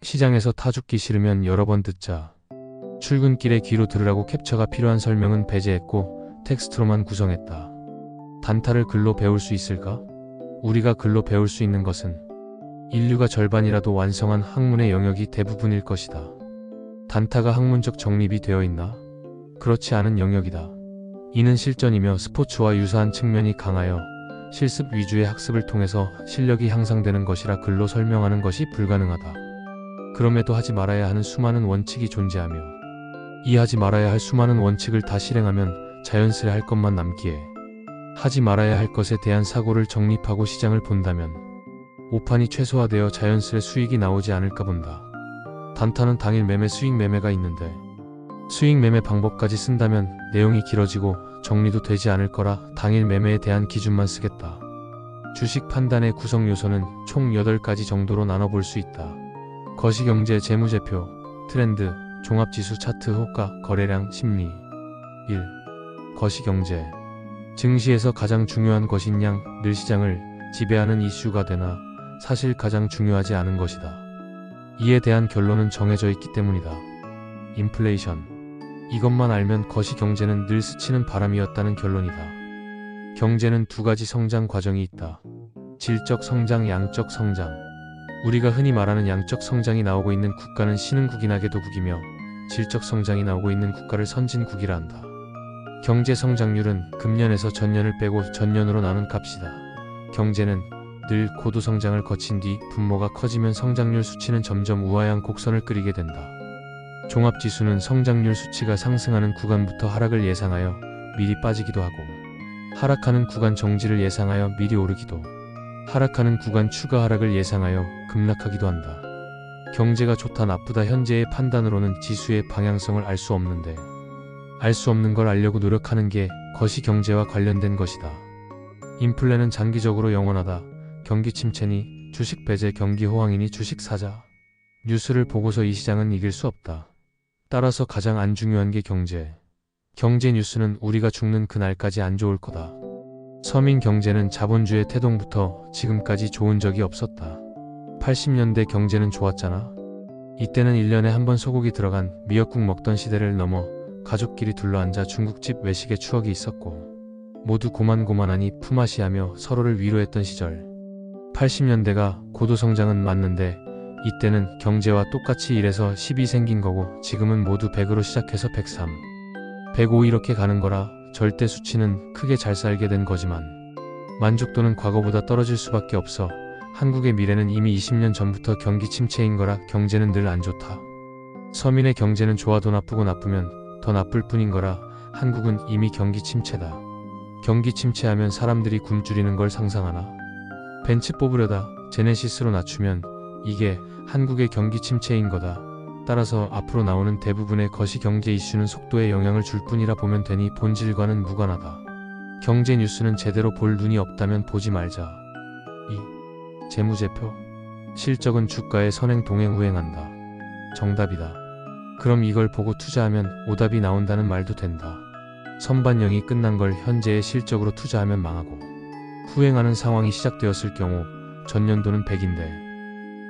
시장에서 타 죽기 싫으면 여러 번 듣자. 출근길에 귀로 들으라고 캡처가 필요한 설명은 배제했고 텍스트로만 구성했다. 단타를 글로 배울 수 있을까? 우리가 글로 배울 수 있는 것은 인류가 절반이라도 완성한 학문의 영역이 대부분일 것이다. 단타가 학문적 정립이 되어 있나? 그렇지 않은 영역이다. 이는 실전이며 스포츠와 유사한 측면이 강하여 실습 위주의 학습을 통해서 실력이 향상되는 것이라 글로 설명하는 것이 불가능하다. 그럼에도 하지 말아야 하는 수많은 원칙이 존재하며 이 하지 말아야 할 수많은 원칙을 다 실행하면 자연스레 할 것만 남기에 하지 말아야 할 것에 대한 사고를 정립하고 시장을 본다면 오판이 최소화되어 자연스레 수익이 나오지 않을까 본다. 단타는 당일 매매 수익 매매가 있는데 수익 매매 방법까지 쓴다면 내용이 길어지고 정리도 되지 않을 거라 당일 매매에 대한 기준만 쓰겠다. 주식 판단의 구성 요소는 총 8가지 정도로 나눠볼 수 있다. 거시경제 재무제표, 트렌드, 종합지수 차트 호가, 거래량, 심리. 1. 거시경제. 증시에서 가장 중요한 것인 양, 늘 시장을 지배하는 이슈가 되나 사실 가장 중요하지 않은 것이다. 이에 대한 결론은 정해져 있기 때문이다. 인플레이션. 이것만 알면 거시경제는 늘 스치는 바람이었다는 결론이다. 경제는 두 가지 성장 과정이 있다. 질적 성장, 양적 성장. 우리가 흔히 말하는 양적 성장이 나오고 있는 국가는 신흥국이나 개도국이며 질적 성장이 나오고 있는 국가를 선진국이라 한다. 경제 성장률은 금년에서 전년을 빼고 전년으로 나눈 값이다. 경제는 늘 고도 성장을 거친 뒤 분모가 커지면 성장률 수치는 점점 우하향 곡선을 그리게 된다. 종합지수는 성장률 수치가 상승하는 구간부터 하락을 예상하여 미리 빠지기도 하고 하락하는 구간 정지를 예상하여 미리 오르기도 하락하는 구간 추가 하락을 예상하여 급락하기도 한다. 경제가 좋다 나쁘다 현재의 판단으로는 지수의 방향성을 알 수 없는데 알 수 없는 걸 알려고 노력하는 게 거시경제와 관련된 것이다. 인플레는 장기적으로 영원하다. 경기 침체니 주식 배제, 경기 호황이니 주식 사자. 뉴스를 보고서 이 시장은 이길 수 없다. 따라서 가장 안 중요한 게 경제. 경제 뉴스는 우리가 죽는 그날까지 안 좋을 거다. 서민 경제는 자본주의 태동부터 지금까지 좋은 적이 없었다. 80년대 경제는 좋았잖아. 이때는 1년에 한 번 소고기 들어간 미역국 먹던 시대를 넘어 가족끼리 둘러앉아 중국집 외식의 추억이 있었고 모두 고만고만하니 품앗이하며 서로를 위로했던 시절. 80년대가 고도성장은 맞는데 이때는 경제와 똑같이 1에서 10이 생긴 거고 지금은 모두 100으로 시작해서 103, 105 이렇게 가는 거라 절대 수치는 크게 잘 살게 된 거지만 만족도는 과거보다 떨어질 수밖에 없어. 한국의 미래는 이미 20년 전부터 경기 침체인 거라 경제는 늘 안 좋다. 서민의 경제는 좋아도 나쁘고 나쁘면 더 나쁠 뿐인 거라 한국은 이미 경기 침체다. 경기 침체하면 사람들이 굶주리는 걸 상상하나? 벤츠 뽑으려다 제네시스로 낮추면 이게 한국의 경기 침체인 거다. 따라서 앞으로 나오는 대부분의 거시경제 이슈는 속도에 영향을 줄 뿐이라 보면 되니 본질과는 무관하다. 경제 뉴스는 제대로 볼 눈이 없다면 보지 말자. 2. 재무제표. 실적은 주가의 선행 동행 후행한다. 정답이다. 그럼 이걸 보고 투자하면 오답이 나온다는 말도 된다. 선반영이 끝난 걸 현재의 실적으로 투자하면 망하고 후행하는 상황이 시작되었을 경우 전년도는 100인데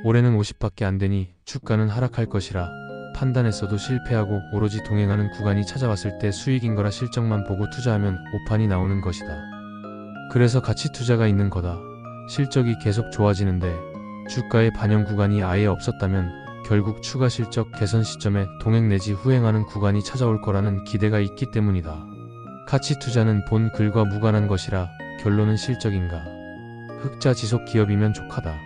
올해는 50밖에 안 되니 주가는 하락할 것이라 판단했어도 실패하고 오로지 동행하는 구간이 찾아왔을 때 수익인 거라 실적만 보고 투자하면 오판이 나오는 것이다. 그래서 가치 투자가 있는 거다. 실적이 계속 좋아지는데 주가의 반영 구간이 아예 없었다면 결국 추가 실적 개선 시점에 동행 내지 후행하는 구간이 찾아올 거라는 기대가 있기 때문이다. 가치 투자는 본 글과 무관한 것이라 결론은 실적인가. 흑자 지속 기업이면 족하다.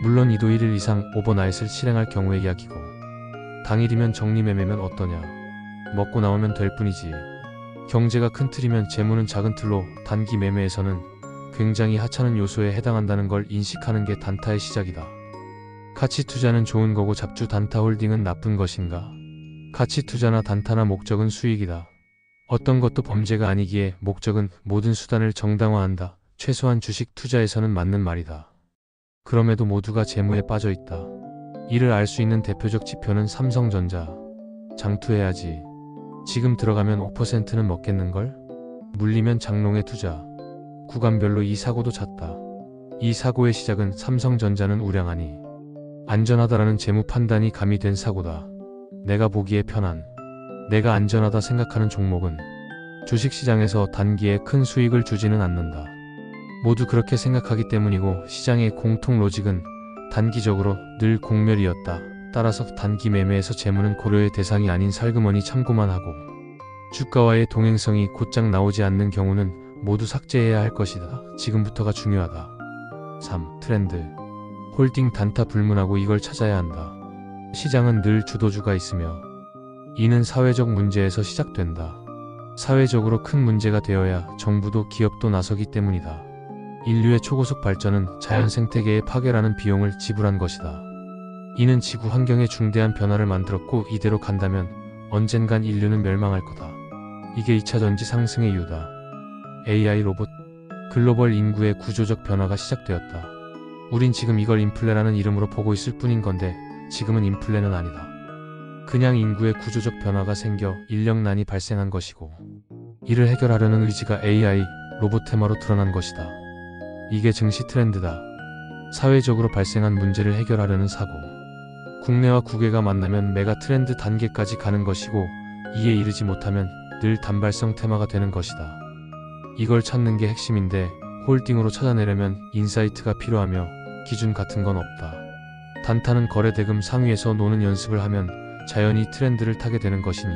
물론 2도 1일 이상 오버나잇을 실행할 경우의 이야기고 당일이면 정리매매면 어떠냐. 먹고 나오면 될 뿐이지. 경제가 큰 틀이면 재무는 작은 틀로 단기 매매에서는 굉장히 하찮은 요소에 해당한다는 걸 인식하는 게 단타의 시작이다. 가치 투자는 좋은 거고 잡주 단타 홀딩은 나쁜 것인가? 가치 투자나 단타나 목적은 수익이다. 어떤 것도 범죄가 아니기에 목적은 모든 수단을 정당화한다. 최소한 주식 투자에서는 맞는 말이다. 그럼에도 모두가 재무에 빠져 있다. 이를 알 수 있는 대표적 지표는 삼성전자. 장투해야지. 지금 들어가면 5%는 먹겠는걸? 물리면 장롱에 투자. 구간별로 이 사고도 잦다. 이 사고의 시작은 삼성전자는 우량하니 안전하다라는 재무 판단이 가미된 사고다. 내가 보기에 편한, 내가 안전하다 생각하는 종목은 주식시장에서 단기에 큰 수익을 주지는 않는다. 모두 그렇게 생각하기 때문이고 시장의 공통 로직은 단기적으로 늘 공멸이었다. 따라서 단기 매매에서 재무는 고려의 대상이 아닌 살그머니 참고만 하고 주가와의 동행성이 곧장 나오지 않는 경우는 모두 삭제해야 할 것이다. 지금부터가 중요하다. 3. 트렌드. 홀딩 단타 불문하고 이걸 찾아야 한다. 시장은 늘 주도주가 있으며 이는 사회적 문제에서 시작된다. 사회적으로 큰 문제가 되어야 정부도 기업도 나서기 때문이다. 인류의 초고속 발전은 자연 생태계의 파괴라는 비용을 지불한 것이다. 이는 지구 환경에 중대한 변화를 만들었고 이대로 간다면 언젠간 인류는 멸망할 거다. 이게 2차 전지 상승의 이유다. AI 로봇, 글로벌 인구의 구조적 변화가 시작되었다. 우린 지금 이걸 인플레라는 이름으로 보고 있을 뿐인 건데 지금은 인플레는 아니다. 그냥 인구의 구조적 변화가 생겨 인력난이 발생한 것이고 이를 해결하려는 의지가 AI 로봇 테마로 드러난 것이다. 이게 증시 트렌드다. 사회적으로 발생한 문제를 해결하려는 사고. 국내와 국외가 만나면 메가 트렌드 단계까지 가는 것이고 이에 이르지 못하면 늘 단발성 테마가 되는 것이다. 이걸 찾는 게 핵심인데 홀딩으로 찾아내려면 인사이트가 필요하며 기준 같은 건 없다. 단타는 거래대금 상위에서 노는 연습을 하면 자연히 트렌드를 타게 되는 것이니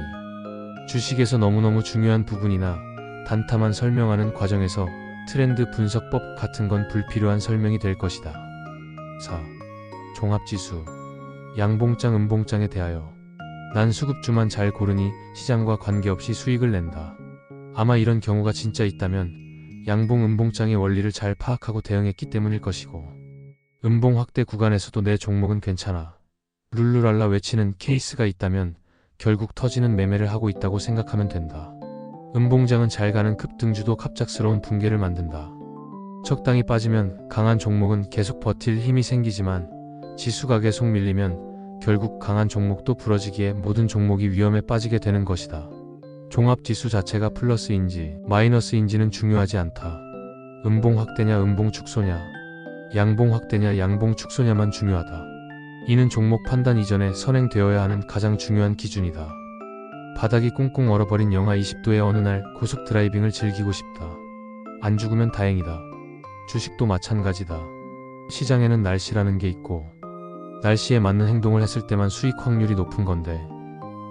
주식에서 너무너무 중요한 부분이나 단타만 설명하는 과정에서 트렌드 분석법 같은 건 불필요한 설명이 될 것이다. 4. 종합지수. 양봉장 음봉장에 대하여 난 수급주만 잘 고르니 시장과 관계없이 수익을 낸다. 아마 이런 경우가 진짜 있다면 양봉 음봉장의 원리를 잘 파악하고 대응했기 때문일 것이고 음봉 확대 구간에서도 내 종목은 괜찮아 룰루랄라 외치는 케이스가 있다면 결국 터지는 매매를 하고 있다고 생각하면 된다. 음봉장은 잘 가는 급등주도 갑작스러운 붕괴를 만든다. 적당히 빠지면 강한 종목은 계속 버틸 힘이 생기지만 지수가 계속 밀리면 결국 강한 종목도 부러지기에 모든 종목이 위험에 빠지게 되는 것이다. 종합지수 자체가 플러스인지 마이너스인지는 중요하지 않다. 음봉 확대냐 음봉 축소냐 양봉 확대냐 양봉 축소냐만 중요하다. 이는 종목 판단 이전에 선행되어야 하는 가장 중요한 기준이다. 바닥이 꽁꽁 얼어버린 영하 20도의 어느 날 고속 드라이빙을 즐기고 싶다. 안 죽으면 다행이다. 주식도 마찬가지다. 시장에는 날씨라는 게 있고 날씨에 맞는 행동을 했을 때만 수익 확률이 높은 건데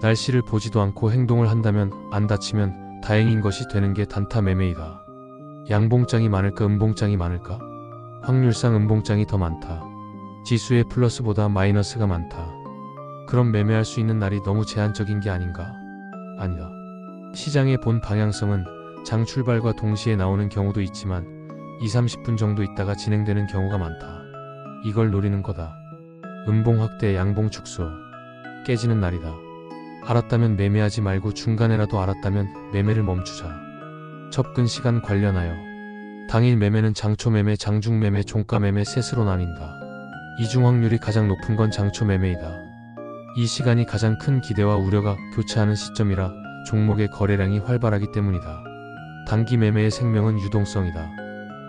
날씨를 보지도 않고 행동을 한다면 안 다치면 다행인 것이 되는 게 단타 매매이다. 양봉장이 많을까 음봉장이 많을까? 확률상 음봉장이 더 많다. 지수의 플러스보다 마이너스가 많다. 그럼 매매할 수 있는 날이 너무 제한적인 게 아닌가? 아니다. 시장의 본 방향성은 장 출발과 동시에 나오는 경우도 있지만 20-30분 정도 있다가 진행되는 경우가 많다. 이걸 노리는 거다. 음봉 확대 양봉 축소. 깨지는 날이다. 알았다면 매매하지 말고 중간에라도 알았다면 매매를 멈추자. 접근 시간 관련하여 당일 매매는 장초 매매, 장중 매매, 종가 매매 셋으로 나뉜다. 이중 확률이 가장 높은 건 장초 매매이다. 이 시간이 가장 큰 기대와 우려가 교차하는 시점이라 종목의 거래량이 활발하기 때문이다. 단기 매매의 생명은 유동성이다.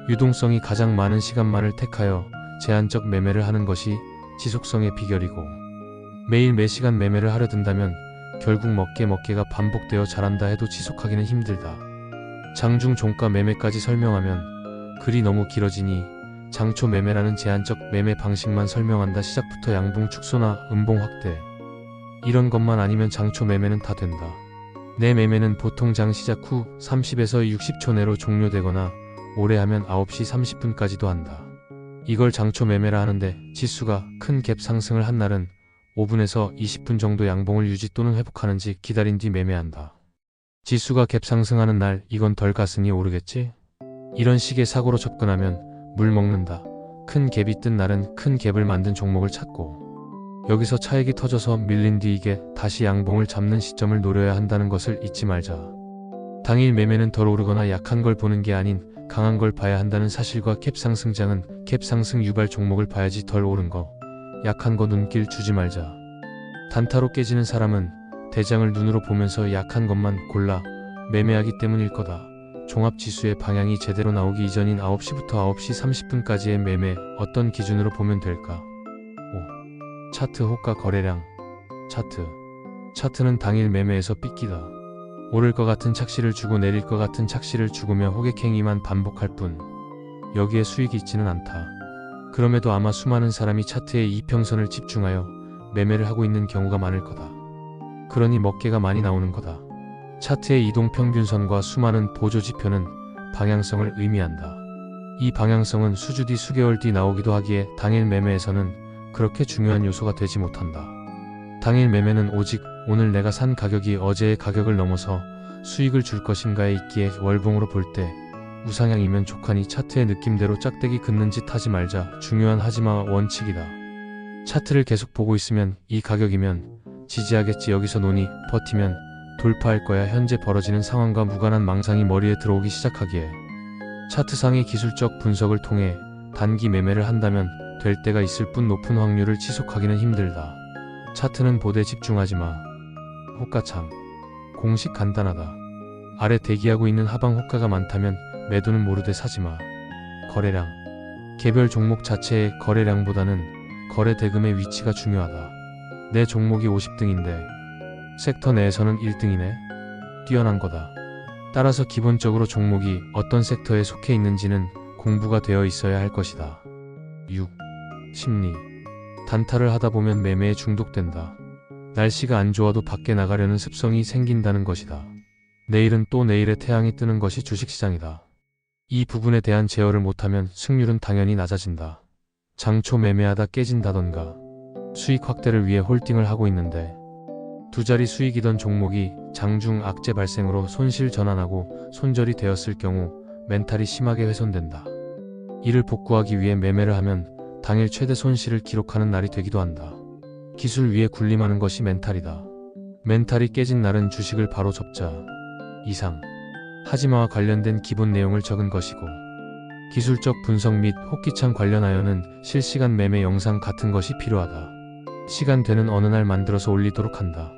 유동성이 가장 많은 시간만을 택하여 제한적 매매를 하는 것이 지속성의 비결이고 매일 매시간 매매를 하려 든다면 결국 먹개가 반복되어 잘한다 해도 지속하기는 힘들다. 장중 종가 매매까지 설명하면 글이 너무 길어지니 장초 매매라는 제한적 매매 방식만 설명한다. 시작부터 양봉 축소나 음봉 확대 이런 것만 아니면 장초 매매는 다 된다. 내 매매는 보통 장 시작 후 30에서 60초 내로 종료되거나 오래 하면 9시 30분까지도 한다. 이걸 장초 매매라 하는데 지수가 큰 갭 상승을 한 날은 5분에서 20분 정도 양봉을 유지 또는 회복하는지 기다린 뒤 매매한다. 지수가 갭 상승하는 날 이건 덜 갔으니 오르겠지? 이런 식의 사고로 접근하면 물 먹는다. 큰 갭이 뜬 날은 큰 갭을 만든 종목을 찾고 여기서 차익이 터져서 밀린 뒤 이게 다시 양봉을 잡는 시점을 노려야 한다는 것을 잊지 말자. 당일 매매는 덜 오르거나 약한 걸 보는 게 아닌 강한 걸 봐야 한다는 사실과 갭 상승장은 갭 상승 유발 종목을 봐야지 덜 오른 거, 약한 거 눈길 주지 말자. 단타로 깨지는 사람은 대장을 눈으로 보면서 약한 것만 골라 매매하기 때문일 거다. 종합지수의 방향이 제대로 나오기 이전인 9시부터 9시 30분까지의 매매 어떤 기준으로 보면 될까? 5. 차트 호가 거래량. 차트는 당일 매매에서 삐끼다. 오를 것 같은 착시를 주고 내릴 것 같은 착시를 주고며 호객행위만 반복할 뿐 여기에 수익이 있지는 않다. 그럼에도 아마 수많은 사람이 차트의 이평선을 집중하여 매매를 하고 있는 경우가 많을 거다. 그러니 먹개가 많이 나오는 거다. 차트의 이동평균선과 수많은 보조지표는 방향성을 의미한다. 이 방향성은 수주 뒤 수개월 뒤 나오기도 하기에 당일 매매에서는 그렇게 중요한 요소가 되지 못한다. 당일 매매는 오직 오늘 내가 산 가격이 어제의 가격을 넘어서 수익을 줄 것인가에 있기에 월봉으로 볼 때 우상향이면 족하니 차트의 느낌대로 짝대기 긋는 짓 하지 말자 중요한 하지마 원칙이다. 차트를 계속 보고 있으면 이 가격이면 지지하겠지 여기서 노니 버티면 돌파할 거야 현재 벌어지는 상황과 무관한 망상이 머리에 들어오기 시작하기에 차트상의 기술적 분석을 통해 단기 매매를 한다면 될 때가 있을 뿐 높은 확률을 지속하기는 힘들다. 차트는 보되 집중하지마. 호가참. 공식 간단하다. 아래 대기하고 있는 하방 호가가 많다면 매도는 모르되 사지마. 거래량. 개별 종목 자체의 거래량보다는 거래 대금의 위치가 중요하다. 내 종목이 50등인데 섹터 내에서는 1등이네. 뛰어난 거다. 따라서 기본적으로 종목이 어떤 섹터에 속해 있는지는 공부가 되어 있어야 할 것이다. 6. 심리. 단타를 하다 보면 매매에 중독된다. 날씨가 안 좋아도 밖에 나가려는 습성이 생긴다는 것이다. 내일은 또 내일의 태양이 뜨는 것이 주식시장이다. 이 부분에 대한 제어를 못하면 승률은 당연히 낮아진다. 장초 매매하다 깨진다던가 수익 확대를 위해 홀딩을 하고 있는데 두 자리 수익이던 종목이 장중 악재 발생으로 손실 전환하고 손절이 되었을 경우 멘탈이 심하게 훼손된다. 이를 복구하기 위해 매매를 하면 당일 최대 손실을 기록하는 날이 되기도 한다. 기술 위에 군림하는 것이 멘탈이다. 멘탈이 깨진 날은 주식을 바로 접자. 이상. 하지마와 관련된 기본 내용을 적은 것이고 기술적 분석 및 호기창 관련하여는 실시간 매매 영상 같은 것이 필요하다. 시간 되는 어느 날 만들어서 올리도록 한다.